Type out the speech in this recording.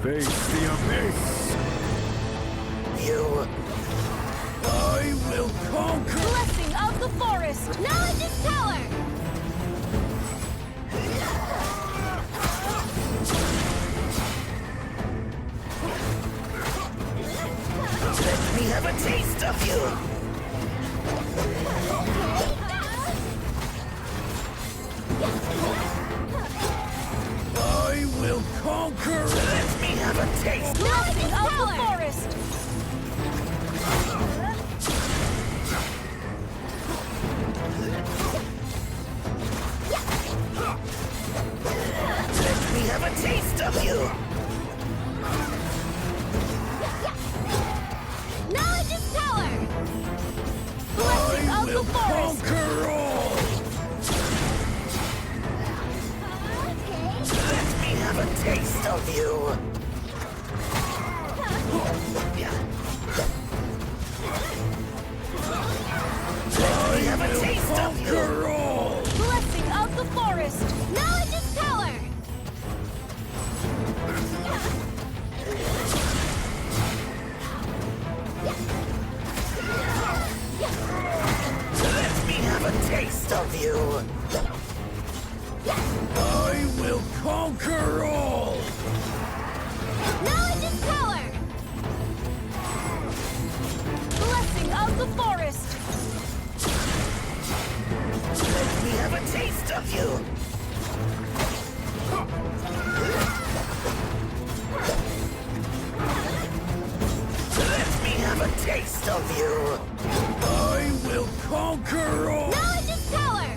Face the abyss! You... I will conquer! Blessing of the forest! Knowledge's power! Let me have a taste of you! I will conquer! Let me have a taste! Blessing of the forest! Let me have a taste of you! Knowledge's power! Blessing I of will the forest! conquer all! Let me have a taste of you! Let me have a taste of you! All. Blessing of the forest! Knowledge's power! Let me have a taste of you! I will conquer all! Knowledge's power! Blessing of the forest! Let me have a taste of you! Let me have a taste of you! I will conquer all! Knowledge's power!